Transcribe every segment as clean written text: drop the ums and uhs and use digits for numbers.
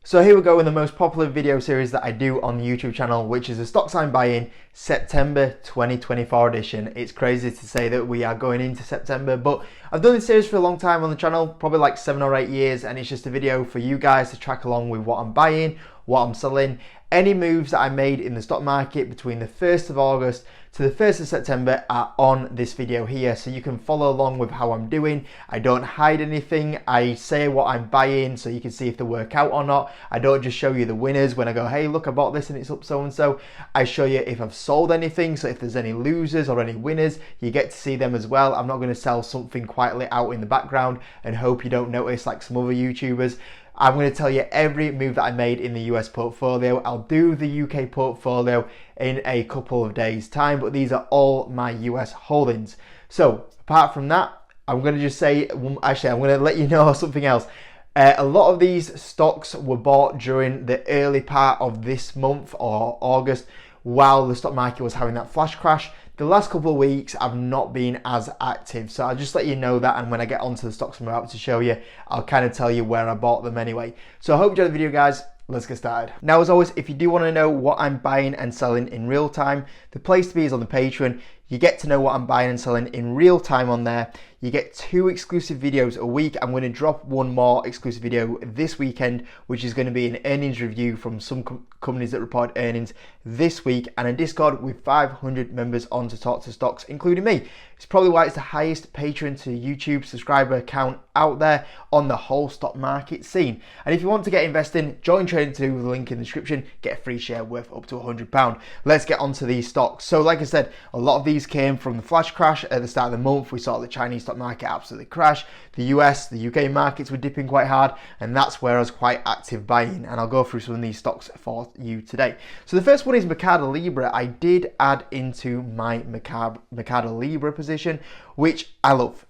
So here we go with the most popular video series that I do on the YouTube channel, which is the stocks I'm buying September 2024 edition. It's crazy to say that we are going into September, but I've done this series for a long time on the channel, probably like 7 or 8 years, and it's just a video for you guys to track along with what I'm buying, what I'm selling, any moves that I made in the stock market between the 1st of August to the 1st of September are on this video here, so you can follow along with how I'm doing. I don't hide anything. I say what I'm buying so you can see if they work out or not. I don't just show you the winners when I go, hey, look, I bought this and it's up so and so. I show you if I've sold anything, so if there's any losers or any winners, you get to see them as well. I'm not going to sell something quietly out in the background and hope you don't notice like some other YouTubers. I'm going to tell you every move that I made in the US portfolio. I'll do the UK portfolio in a couple of days time, but these are all my US holdings. So apart from that, I'm going to just say, actually, I'm going to let you know something else. A lot of these stocks were bought during the early part of this month or August while the stock market was having that flash crash. The last couple of weeks I've not been as active, so I'll just let you know that, and when I get onto the stocks I'm about to show you, I'll kind of tell you where I bought them anyway. So I hope you enjoyed the video, guys. Let's get started. Now, as always, if you do want to know what I'm buying and selling in real time, the place to be is on the Patreon. You get to know what I'm buying and selling in real time on there. You get 2 exclusive videos a week. I'm going to drop one more exclusive video this weekend, which is going to be an earnings review from some companies that report earnings this week, and a Discord with 500 members on to talk to stocks, including me. It's probably why it's the highest Patreon to YouTube subscriber count out there on the whole stock market scene. And if you want to get investing, join Trading 2 with the link in the description. Get a free share worth up to £100. Let's get onto these stocks. So like I said, a lot of these came from the flash crash at the start of the month. We saw the Chinese stock market absolutely crash. The US, the UK markets were dipping quite hard, and that's where I was quite active buying. And I'll go through some of these stocks for you today. So the first one is MercadoLibre. I did add into my MercadoLibre position, which I love.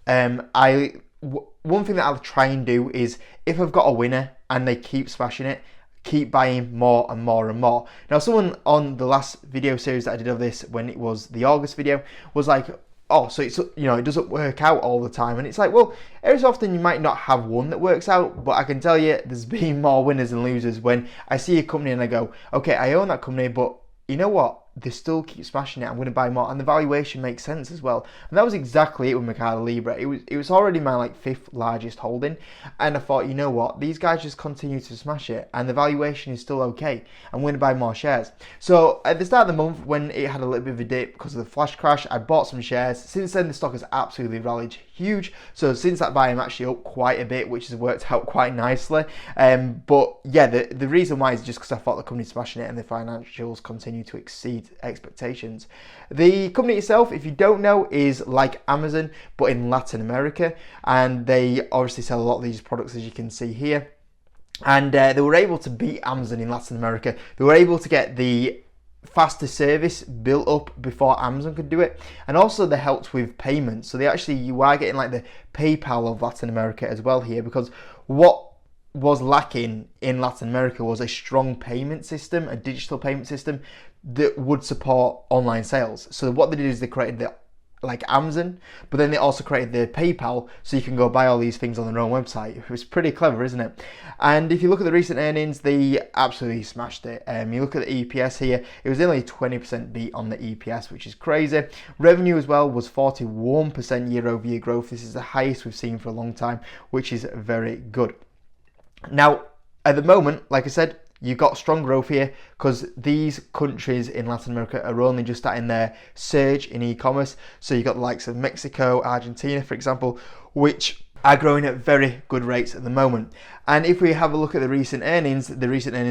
One thing that I'll try and do is, if I've got a winner and they keep smashing it, keep buying more and more and more. Now, someone on the last video series that I did of this, when it was the August video, was like, oh, so it's, you know, it doesn't work out all the time. And it's like, well, every so often you might not have one that works out, but I can tell you there's been more winners than losers when I see a company and I go, okay, I own that company, but you know what? They still keep smashing it. I'm going to buy more, and the valuation makes sense as well. And that was exactly it with MercadoLibre. It was already my like 5th largest holding, and I thought, you know what? These guys just continue to smash it, and the valuation is still okay. I'm going to buy more shares. So at the start of the month, when it had a little bit of a dip because of the flash crash, I bought some shares. Since then, the stock has absolutely rallied huge. So since that buy, I'm actually up quite a bit, which has worked out quite nicely. But yeah, the reason why is just because I thought the company's smashing it and the financials continue to exceed expectations. The company itself, if you don't know, is like Amazon but in Latin America, and they obviously sell a lot of these products, as you can see here. And they were able to beat Amazon in Latin America. They were able to get the faster service built up before Amazon could do it, and also they helped with payments. So you are getting like the PayPal of Latin America as well here, because what was lacking in Latin America was a strong payment system, a digital payment system that would support online sales. So what they did is they created the like Amazon, but then they also created the PayPal, so you can go buy all these things on their own website. It was pretty clever, isn't it? And if you look at the recent earnings, they absolutely smashed it. You look at the EPS here, it was only a 20% beat on the EPS, which is crazy. Revenue as well was 41% year-over-year growth. This is the highest we've seen for a long time, which is very good. Now, at the moment, like I said, you've got strong growth here because these countries in Latin America are only just starting their surge in e-commerce. So you've got the likes of Mexico, Argentina, for example, which are growing at very good rates at the moment. And if we have a look at the recent earnings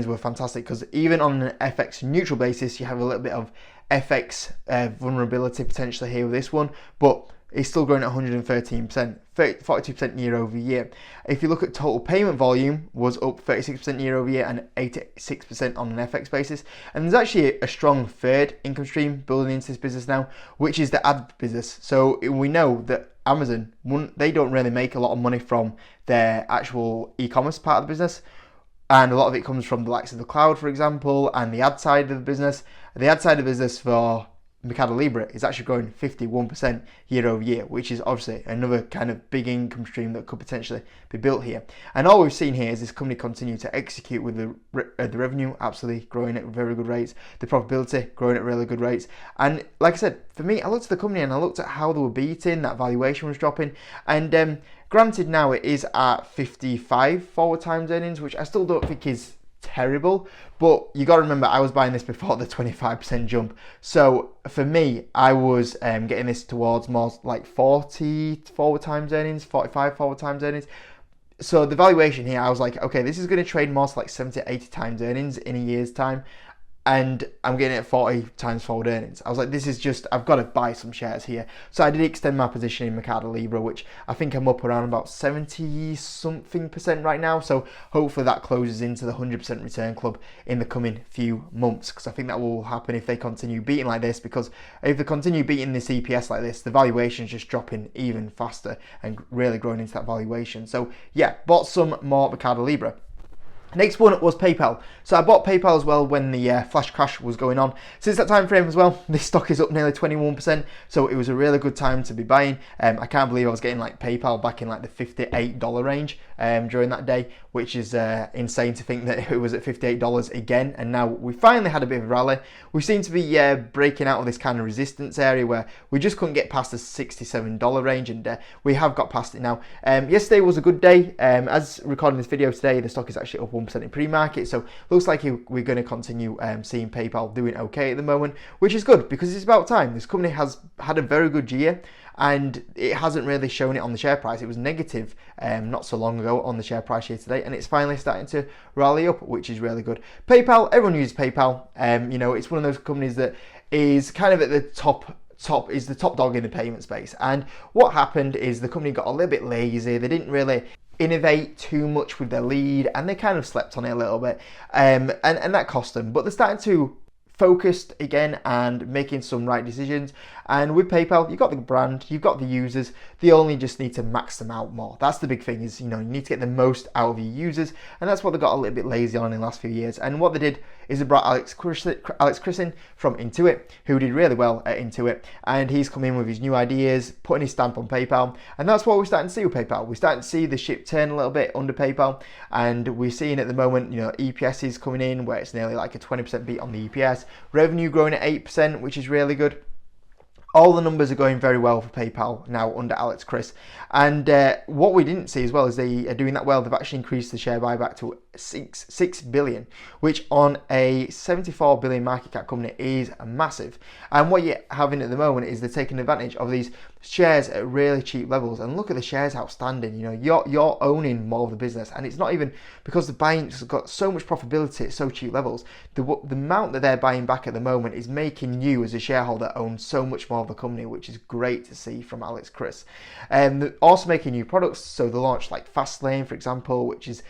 were fantastic, because even on an FX neutral basis, you have a little bit of FX vulnerability potentially here with this one, but it's still growing at 113%, 42% year over year. If you look at total payment volume, was up 36% year over year and 86% on an FX basis. And there's actually a strong third income stream building into this business now, which is the ad business. So we know that Amazon, they don't really make a lot of money from their actual e-commerce part of the business. And a lot of it comes from the likes of the cloud, for example, and the ad side of the business. The ad side of the business for MercadoLibre is actually growing 51% year over year, which is obviously another kind of big income stream that could potentially be built here. And all we've seen here is this company continue to execute with the revenue absolutely growing at very good rates, the profitability growing at really good rates. And like I said, for me, I looked at the company and I looked at how they were beating, that valuation was dropping, and granted now it is at 55 forward times earnings, which I still don't think is terrible, but you got to remember I was buying this before the 25% jump, so for me I was getting this towards more like 40 forward times earnings, 45 forward times earnings. So the valuation here, I was like, okay, this is going to trade more to like 70, 80 times earnings in a year's time, and I'm getting it at 40 times forward earnings. I was like, this is just, I've got to buy some shares here. So I did extend my position in MercadoLibre, which I think I'm up around about 70 something percent right now. So hopefully that closes into the 100% return club in the coming few months, because I think that will happen if they continue beating like this, because if they continue beating this EPS like this, the valuation is just dropping even faster and really growing into that valuation. So yeah, bought some more MercadoLibre. Next one was PayPal. So I bought PayPal as well when the flash crash was going on. Since that time frame as well, this stock is up nearly 21%. So it was a really good time to be buying. I can't believe I was getting like PayPal back in like the $58 range during that day, which is insane to think that it was at $58 again. And now we finally had a bit of a rally. We seem to be breaking out of this kind of resistance area where we just couldn't get past the $67 range, and we have got past it now. Yesterday was a good day. As recording this video today, the stock is actually up 1% in pre-market, so looks like we're going to continue seeing PayPal doing okay at the moment, which is good because it's about time. This company has had a very good year and it hasn't really shown it on the share price. It was negative not so long ago on the share price here today, and it's finally starting to rally up, which is really good. PayPal, everyone uses PayPal. You know, it's one of those companies that is kind of at the top is the top dog in the payment space. And what happened is the company got a little bit lazy. They didn't really innovate too much with their lead, and they kind of slept on it a little bit, and that cost them. But they're starting to focus again and making some right decisions. And with PayPal, you've got the brand, you've got the users, they only just need to max them out more. That's the big thing, is, you know, you need to get the most out of your users, and that's what they got a little bit lazy on in the last few years. And what they did is they brought Alex Chris in from Intuit, who did really well at Intuit, and he's come in with his new ideas, putting his stamp on PayPal, and that's what we're starting to see with PayPal. We're starting to see the ship turn a little bit under PayPal, and we're seeing at the moment, you know, EPS is coming in where it's nearly like a 20% beat on the EPS, revenue growing at 8%, which is really good. All the numbers are going very well for PayPal now under Alex Chris. And what we didn't see as well is they are doing that well. They've actually increased the share buyback to 6 billion, which on a 74 billion market cap company is massive. And what you're having at the moment is they're taking advantage of these shares at really cheap levels. And look at the shares outstanding. You know, you're owning more of the business, and it's not even because the buying's got so much profitability at so cheap levels. The amount that they're buying back at the moment is making you as a shareholder own so much more of the company, which is great to see from Alex Chris. They're also making new products, so they launched like Fastlane, for example, which is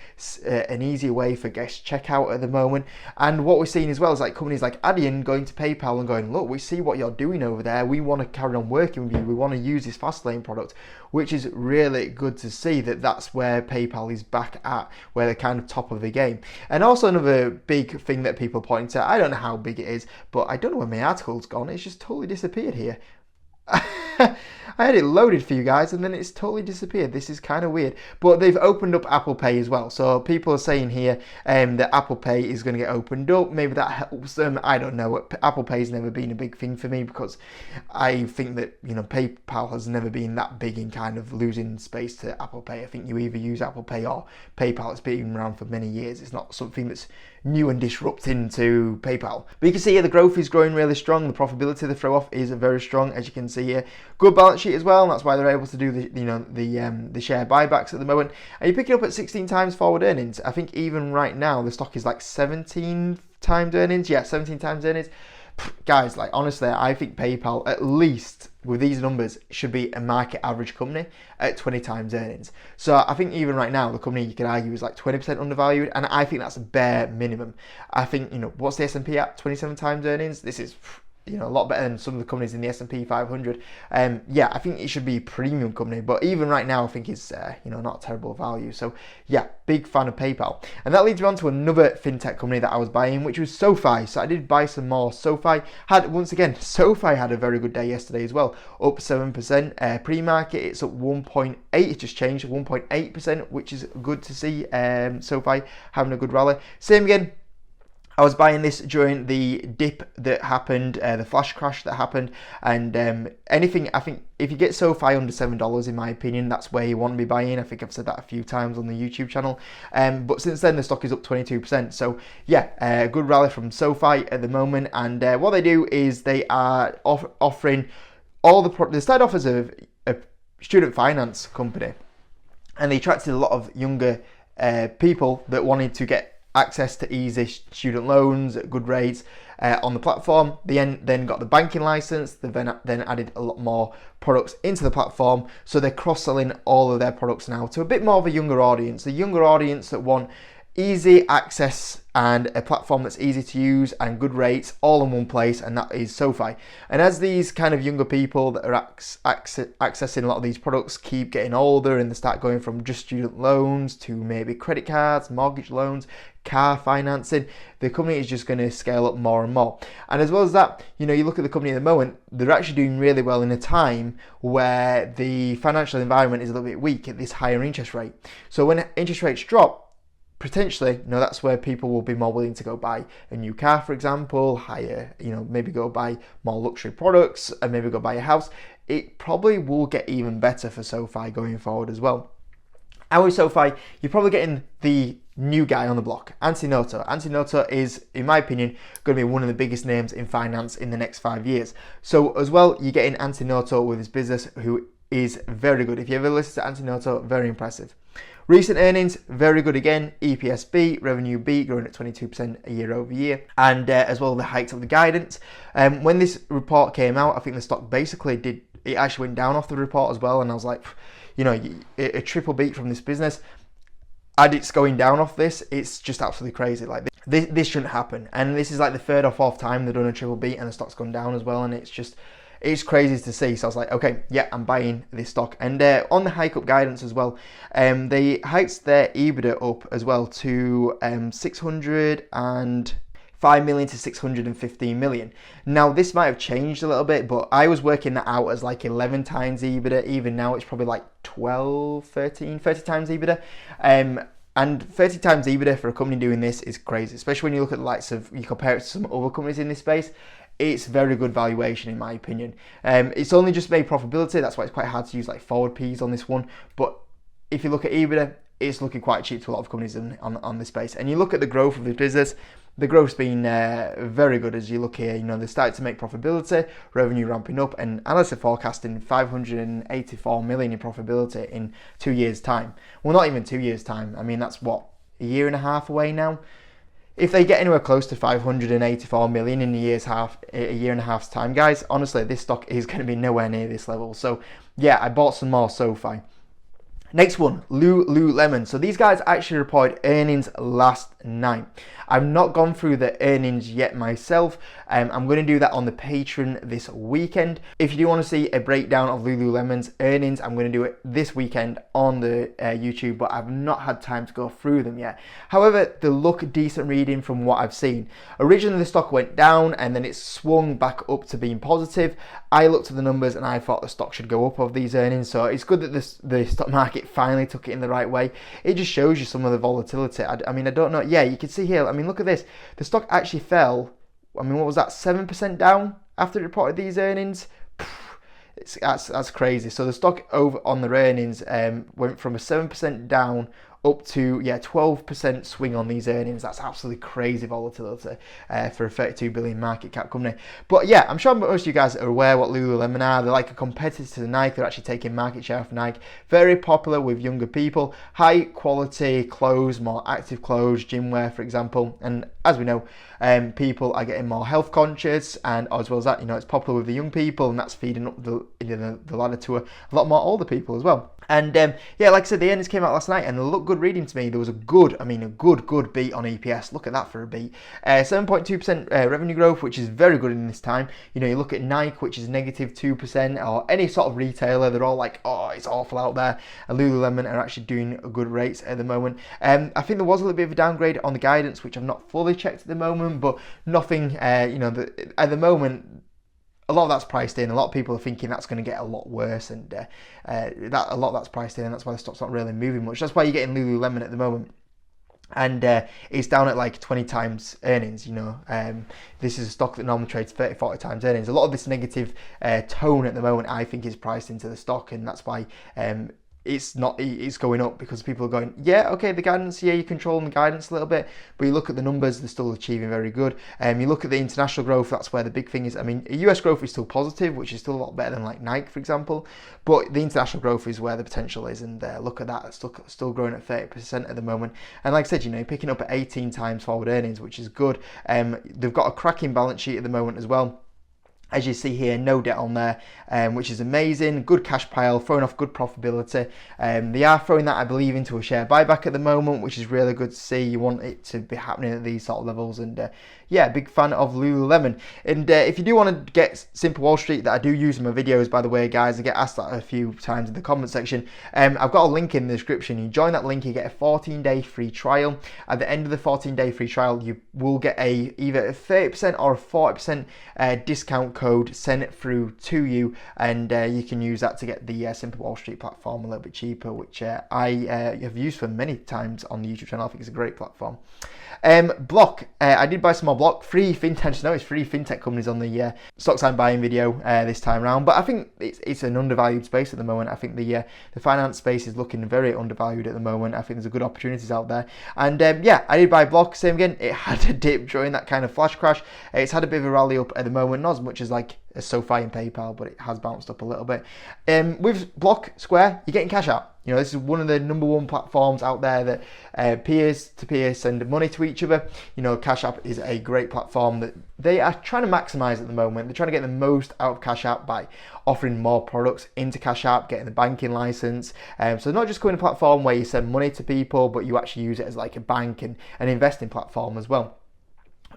an easier way for guest checkout at the moment. And what we're seeing as well is like companies like Adyen going to PayPal and going, look, we see what you're doing over there, we want to carry on working with you, we want to use this Fastlane product, which is really good to see that that's where PayPal is back at, where they're kind of top of the game. And also another big thing that people point to, I don't know how big it is, but I don't know where my article's gone, it's just totally disappeared here. I had it loaded for you guys and then it's totally disappeared. This is kind of weird, but they've opened up Apple Pay as well. So people are saying here that Apple Pay is going to get opened up. Maybe that helps them. I don't know. Apple Pay has never been a big thing for me because I think that, you know, PayPal has never been that big in kind of losing space to Apple Pay. I think you either use Apple Pay or PayPal. It's been around for many years. It's not something that's new and disrupting to PayPal. But you can see here the growth is growing really strong. The profitability they throw off is very strong, as you can see here. Good balance sheet as well, and that's why they're able to do the share buybacks at the moment. And you pick it up at 16 times forward earnings. I think even right now the stock is like 17 times earnings. Yeah, 17 times earnings. Guys, like honestly, I think PayPal, at least with these numbers, should be a market average company at 20 times earnings. So I think even right now, the company, you could argue, is like 20% undervalued, and I think that's a bare minimum. I think, you know, what's the S&P at? 27 times earnings. This is a lot better than some of the companies in the S&P 500. Yeah, I think it should be a premium company, but even right now I think it's not a terrible value. So yeah, big fan of PayPal. And that leads me on to another fintech company that I was buying, which was SoFi. So I did buy some more. SoFi had a very good day yesterday as well, up 7%. Pre-market it's up 1.8, it just changed 1.8%, which is good to see. SoFi having a good rally. Same again, I was buying this during the dip that happened, the flash crash that happened, and anything, I think if you get SoFi under $7, in my opinion, that's where you want to be buying. I think I've said that a few times on the YouTube channel, but since then the stock is up 22%. So yeah, a good rally from SoFi at the moment, and what they do is they are offering all they started off as a student finance company, and they attracted a lot of younger people that wanted to get access to easy student loans at good rates on the platform. They then got the banking license. They've then added a lot more products into the platform, so they're cross-selling all of their products now to a bit more of a younger audience that want easy access and a platform that's easy to use and good rates all in one place, and that is SoFi. And as these kind of younger people that are accessing a lot of these products keep getting older, and they start going from just student loans to maybe credit cards, mortgage loans, car financing, the company is just going to scale up more and more. And as well as that, you look at the company at the moment, they're actually doing really well in a time where the financial environment is a little bit weak at this higher interest rate. So when interest rates drop, potentially, that's where people will be more willing to go buy a new car, for example, hire, maybe go buy more luxury products, and maybe go buy a house. It probably will get even better for SoFi going forward as well. And with SoFi, you're probably getting the new guy on the block, Anthony Noto. Anthony Noto is, in my opinion, going to be one of the biggest names in finance in the next 5 years. So as well, you're getting Anthony Noto with his business, who is very good. If you ever listen to Anthony Noto, very impressive. Recent earnings, very good again. EPS beat, revenue beat, growing at 22% year over year. And as well, the hikes of the guidance. When this report came out, I think the stock basically it actually went down off the report as well. And I was like, a triple beat from this business, and it's going down off this. It's just absolutely crazy. Like this shouldn't happen. And this is like the third or fourth time they've done a triple beat and the stock's gone down as well. And it's crazy to see. So I was like, okay, yeah, I'm buying this stock. And on the hike up guidance as well, they hiked their EBITDA up as well to 605 million to 615 million. Now this might have changed a little bit, but I was working that out as like 11 times EBITDA. Even now it's probably like 12, 13, 30 times EBITDA. And 30 times EBITDA for a company doing this is crazy, especially when you look at the likes of, you compare it to some other companies in this space. It's very good valuation in my opinion. It's only just made profitability, that's why it's quite hard to use like forward P's on this one. But if you look at EBITDA, it's looking quite cheap to a lot of companies on this space. And you look at the growth of the business, the growth's been very good. As you look here, they started to make profitability, revenue ramping up, and analysts are forecasting 584 million in profitability in 2 years' time. Well, not even 2 years' time. I mean, that's what, a year and a half away now. If they get anywhere close to 584 million in a year and a half's time, guys, honestly, this stock is going to be nowhere near this level. So yeah, I bought some more SoFi. Next one, Lululemon. So these guys actually reported earnings last night. I've not gone through the earnings yet myself. I'm going to do that on the Patreon this weekend. If you do want to see a breakdown of Lululemon's earnings, I'm going to do it this weekend on the YouTube, but I've not had time to go through them yet. However, they look decent reading from what I've seen. Originally, the stock went down and then it swung back up to being positive. I looked at the numbers and I thought the stock should go up of these earnings. So it's good that the stock market finally took it in the right way. It just shows you some of the volatility. I mean, I don't know. Yeah, you can see here. I mean, look at this. The stock actually fell. I mean, what was that? 7% down after it reported these earnings. That's crazy. So the stock over on the earnings went from a 7% down up to 12% swing on these earnings. That's absolutely crazy volatility for a 32 billion market cap company. But yeah, I'm sure most of you guys are aware what Lululemon are. They're like a competitor to Nike. They're actually taking market share of Nike. Very popular with younger people. High quality clothes, more active clothes, gym wear, for example. And as we know, people are getting more health conscious, and as well as that, it's popular with the young people, and that's feeding up the ladder to a lot more older people as well. And yeah, like I said, the earnings came out last night and they looked good reading to me. There was a good beat on EPS. Look at that for a beat. 7.2% revenue growth, which is very good in this time. You know, you look at Nike, which is negative 2%, or any sort of retailer, they're all like, oh, it's awful out there. And Lululemon are actually doing good rates at the moment. I think there was a little bit of a downgrade on the guidance, which I've not fully checked at the moment, but nothing, at the moment, a lot of that's priced in. A lot of people are thinking that's going to get a lot worse, and a lot of that's priced in, and that's why the stock's not really moving much. That's why you're getting Lululemon at the moment. And it's down at like 20 times earnings, this is a stock that normally trades 30, 40 times earnings. A lot of this negative tone at the moment, I think, is priced into the stock, and that's why it's going up, because people are going, yeah, okay, the guidance, yeah, you're controlling the guidance a little bit, but you look at the numbers, they're still achieving very good. You look at the international growth, that's where the big thing is. I mean, US growth is still positive, which is still a lot better than like Nike, for example, but the international growth is where the potential is, and look at that, it's still growing at 30% at the moment. And like I said, you're picking up at 18 times forward earnings, which is good. They've got a cracking balance sheet at the moment as well. As you see here, no debt on there, which is amazing. Good cash pile, throwing off good profitability. They are throwing that, I believe, into a share buyback at the moment, which is really good to see. You want it to be happening at these sort of levels, and yeah, big fan of Lululemon. And if you do want to get Simple Wall Street, that I do use in my videos, by the way, guys, I get asked that a few times in the comment section. I've got a link in the description. You join that link, you get a 14-day free trial. At the end of the 14-day free trial, you will get either a 30% or a 40% discount code sent through to you, and you can use that to get the Simple Wall Street platform a little bit cheaper, which I have used for many times on the YouTube channel. I think it's a great platform. Block, I did buy some more Block. Free fintech, no, it's free fintech companies on the stocks I'm buying video this time around, but I think it's an undervalued space at the moment. I think the finance space is looking very undervalued at the moment. I think there's a good opportunities out there, and yeah, I did buy Block. Same again, it had a dip during that kind of flash crash. It's had a bit of a rally up at the moment, not as much as like SoFi and PayPal, but it has bounced up a little bit. With Block Square, you're getting cash out. This is one of the number one platforms out there that peer-to-peer send money to each other. Cash App is a great platform that they are trying to maximize at the moment. They're trying to get the most out of Cash App by offering more products into Cash App, getting the banking license. So not just going to a platform where you send money to people, but you actually use it as like a bank and an investing platform as well.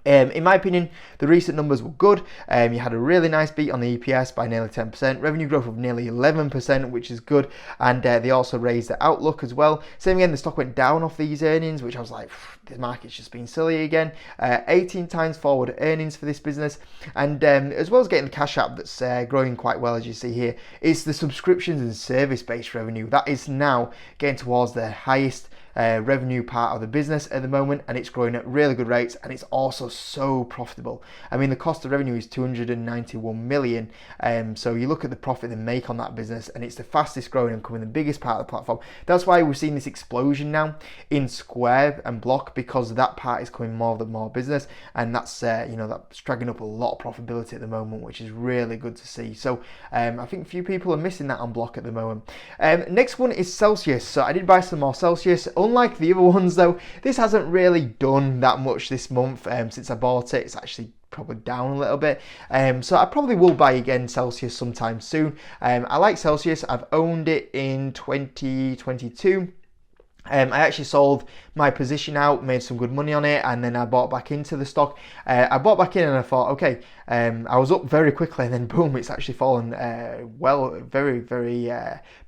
In my opinion, the recent numbers were good. You had a really nice beat on the EPS by nearly 10%, revenue growth of nearly 11%, which is good, and they also raised the outlook as well. Same again, the stock went down off these earnings, which I was like, the market's just been silly again. 18 times forward earnings for this business, and as well as getting the Cash App that's growing quite well, as you see here, it's the subscriptions and service-based revenue that is now getting towards the highest revenue part of the business at the moment, and it's growing at really good rates, and it's also so profitable. I mean, the cost of revenue is 291 million, so you look at the profit they make on that business, and it's the fastest growing and becoming the biggest part of the platform. That's why we're seeing this explosion now in Square and Block, because that part is coming more than more business, and that's that's dragging up a lot of profitability at the moment, which is really good to see. So I think a few people are missing that on Block at the moment. Next one is Celsius. So I did buy some more Celsius. Unlike the other ones though, this hasn't really done that much this month. Since I bought it, it's actually probably down a little bit, so I probably will buy again Celsius sometime soon. I like Celsius. I've owned it in 2022. I actually sold my position out, made some good money on it, and then I bought back into the stock. I bought back in and I thought, okay, I was up very quickly, and then boom, it's actually fallen very, very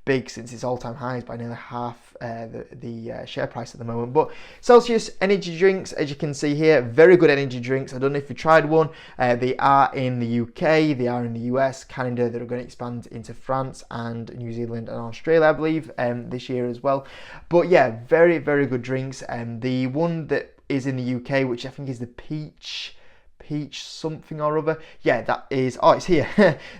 big since its all-time highs by nearly half the share price at the moment. But Celsius energy drinks, as you can see here, very good energy drinks. I don't know if you tried one. They are in the UK, they are in the US, Canada. They're going to expand into France and New Zealand and Australia, I believe, this year as well. But yeah, very, very good drinks. The one that is in the UK, which I think is the peach something or other. Yeah, that is, it's here.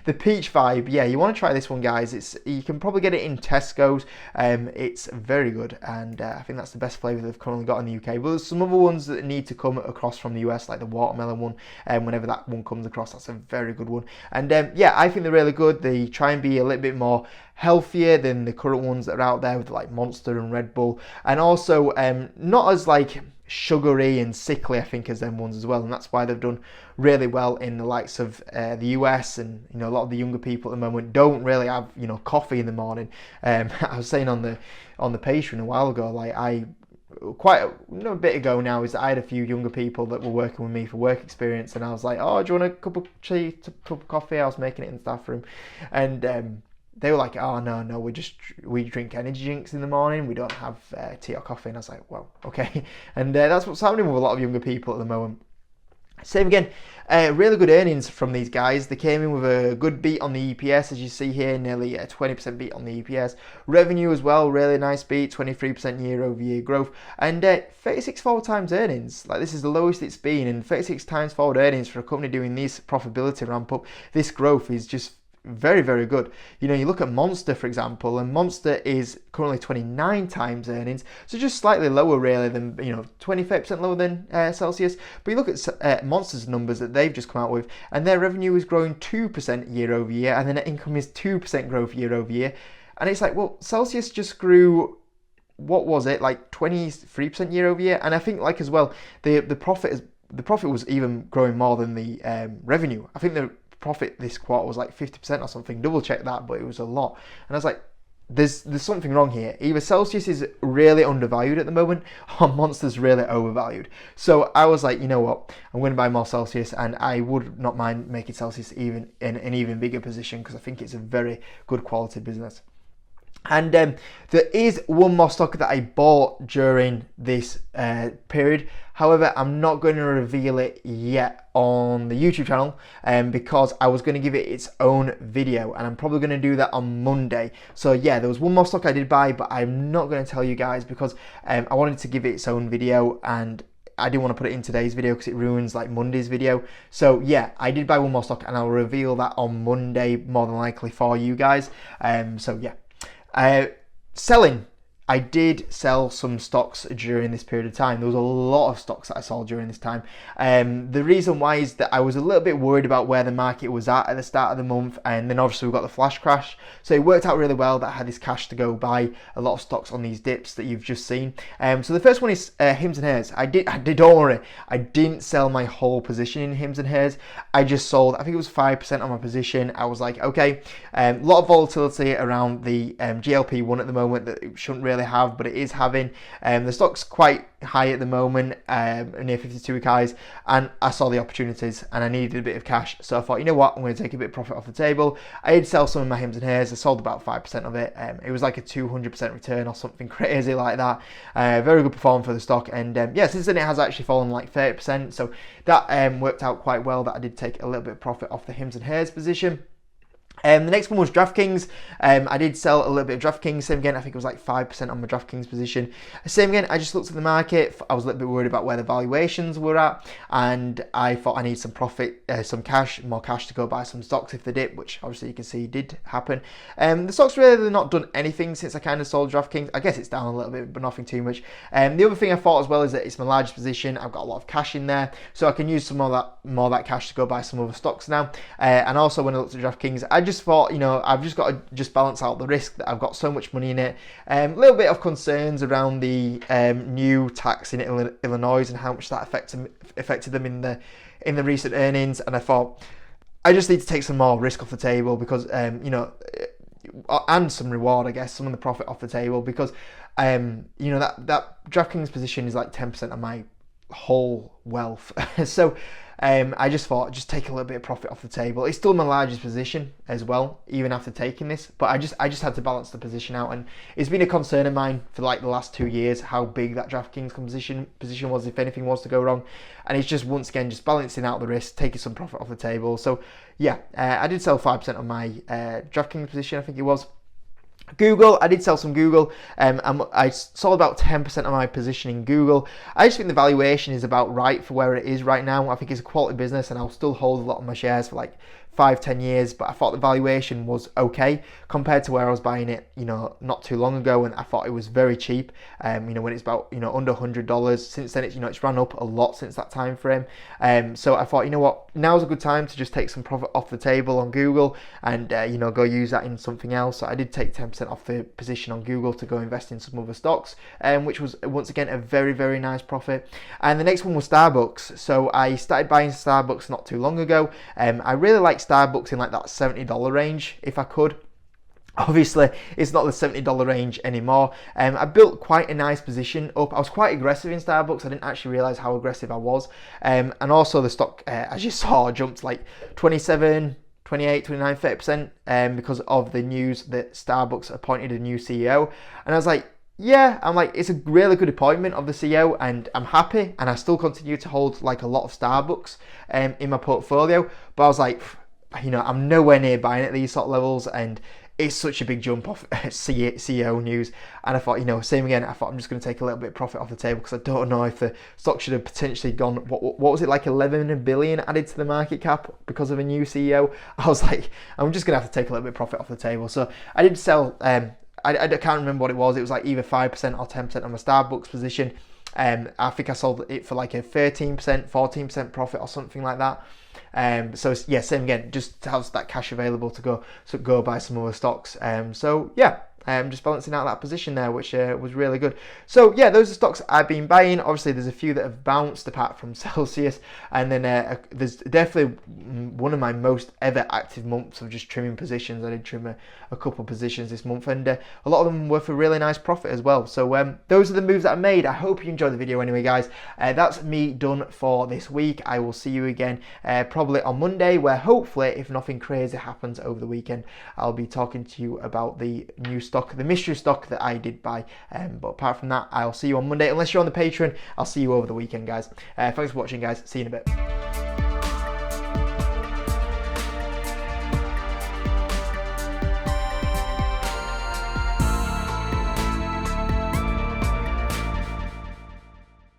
The peach vibe. Yeah, you want to try this one, guys. You can probably get it in Tesco's. It's very good, and I think that's the best flavour they've currently got in the UK. But there's some other ones that need to come across from the US, like the watermelon one. Whenever that one comes across, that's a very good one. And yeah, I think they're really good. They try and be a little bit more healthier than the current ones that are out there with like Monster and Red Bull, and also not as like sugary and sickly, I think, as them ones as well, and that's why they've done really well in the likes of the US. And a lot of the younger people at the moment don't really have coffee in the morning. I was saying on the Patreon a while ago, like a bit ago now, is that I had a few younger people that were working with me for work experience, and I was like, oh, do you want a cup of tea, cup of coffee? I was making it in the staff room, and they were like, oh, no, we drink energy drinks in the morning, we don't have tea or coffee. And I was like, well, okay. And that's what's happening with a lot of younger people at the moment. Same again, really good earnings from these guys. They came in with a good beat on the EPS, as you see here, nearly a 20% beat on the EPS. Revenue as well, really nice beat, 23% year-over-year growth, and 36 forward times earnings. Like, this is the lowest it's been, and 36 times forward earnings for a company doing this profitability ramp up, this growth is just very, very good. You look at Monster, for example, and Monster is currently 29 times earnings, so just slightly lower really than 28% lower than Celsius. But you look at Monster's numbers that they've just come out with, and their revenue is growing 2% year over year, and their net income is 2% growth year over year. And it's like, well, Celsius just grew, what was it, like 23% year over year? And I think, like, as well, the profit was even growing more than the revenue. I think the profit this quarter was like 50% or something. Double check that, but it was a lot. And I was like, there's something wrong here. Either Celsius is really undervalued at the moment, or Monster's really overvalued. So I was like, you know what, I'm going to buy more Celsius, and I would not mind making Celsius even in an even bigger position, because I think it's a very good quality business. And there is one more stock that I bought during this period. However, I'm not going to reveal it yet on the YouTube channel because I was going to give it its own video, and I'm probably going to do that on Monday. So yeah, there was one more stock I did buy, but I'm not going to tell you guys because I wanted to give it its own video, and I didn't want to put it in today's video because it ruins like Monday's video. So yeah, I did buy one more stock, and I'll reveal that on Monday more than likely for you guys. So yeah. Selling. I did sell some stocks during this period of time. There was a lot of stocks that I sold during this time. The reason why is that I was a little bit worried about where the market was at the start of the month, and then obviously we got the flash crash. So it worked out really well that I had this cash to go buy a lot of stocks on these dips that you've just seen. So the first one is Hims and Hers. Don't worry, I didn't sell my whole position in Hims and Hers. I just sold, I think it was 5% on my position. I was like, okay, a lot of volatility around the GLP-1 at the moment that it shouldn't really have, but it is having. The stock's quite high at the moment, near 52-week highs, and I saw the opportunities and I needed a bit of cash, so I thought, you know what, I'm going to take a bit of profit off the table. I did sell some of my Hims and Hers. I sold about 5% of it. It was like a 200% return or something crazy like that. Very good performance for the stock, and yeah, since then it has actually fallen like 30%, so that worked out quite well that I did take a little bit of profit off the Hims and Hers position. The next one was DraftKings. I did sell a little bit of DraftKings. Same again, I think it was like 5% on my DraftKings position. Same again, I just looked at the market. I was a little bit worried about where the valuations were at, and I thought I need some profit, some cash, more cash to go buy some stocks if they dip, which obviously you can see did happen. The stock's really not done anything since I kind of sold DraftKings. I guess it's down a little bit, but nothing too much. The other thing I thought as well is that it's my largest position. I've got a lot of cash in there, so I can use some more of that cash to go buy some other stocks now. And also when I looked at DraftKings, I just thought, I've just got to just balance out the risk that I've got so much money in it. A little bit of concerns around the new tax in Illinois and how much that affected them in the recent earnings, and I thought I just need to take some more risk off the table because and some reward, I guess, some of the profit off the table, because that DraftKings position is like 10% of my whole wealth. So I just thought, just take a little bit of profit off the table. It's still my largest position as well, even after taking this, but I just had to balance the position out, and it's been a concern of mine for like the last 2 years how big that DraftKings position was if anything was to go wrong, and it's just once again just balancing out the risk, taking some profit off the table. So yeah, I did sell 5% of my DraftKings position, I think it was. Google, I did sell some Google. I sold about 10% of my position in Google. I just think the valuation is about right for where it is right now. I think it's a quality business, and I'll still hold a lot of my shares for like 5-10 years, but I thought the valuation was okay compared to where I was buying it, you know, not too long ago, and I thought it was very cheap. You know, when it's about, you know, under $100. Since then, it's, you know, it's run up a lot since that time frame. So I thought, you know what, now's a good time to just take some profit off the table on Google and you know, go use that in something else. So I did take 10% off the position on Google to go invest in some other stocks, which was once again a very, very nice profit. And the next one was Starbucks. So I started buying Starbucks not too long ago. I really like Starbucks in like that $70 range if I could. Obviously, it's not the $70 range anymore. I built quite a nice position up. I was quite aggressive in Starbucks. I didn't actually realize how aggressive I was. And also the stock, as you saw, jumped like 27, 28, 29, 30% because of the news that Starbucks appointed a new CEO. And I was like, yeah, I'm like, it's a really good appointment of the CEO, and I'm happy. And I still continue to hold like a lot of Starbucks in my portfolio. But I was like, you know, I'm nowhere near buying at these sort of levels, and it's such a big jump off CEO news. And I thought, you know, same again, I thought I'm just going to take a little bit of profit off the table because I don't know if the stock should have potentially gone, what was it, like 11 billion added to the market cap because of a new CEO. I was like, I'm just going to have to take a little bit of profit off the table. So I did sell, I can't remember what it was. It was like either 5% or 10% on my Starbucks position. I think I sold it for like a 13%, 14% profit or something like that. So yeah, same again, just to have that cash available to go buy some other stocks. So yeah, just balancing out that position there, which was really good. So yeah, those are stocks I've been buying. Obviously, there's a few that have bounced apart from Celsius, and then there's definitely one of my most ever active months of just trimming positions. I did trim a couple of positions this month, and a lot of them were for really nice profit as well. So those are the moves that I made. I hope you enjoyed the video anyway, guys. That's me done for this week. I will see you again probably on Monday, where hopefully, if nothing crazy happens over the weekend, I'll be talking to you about the new stock, the mystery stock that I did buy. But apart from that, I'll see you on Monday. Unless you're on the Patreon, I'll see you over the weekend, guys. Thanks for watching, guys. See you in a bit.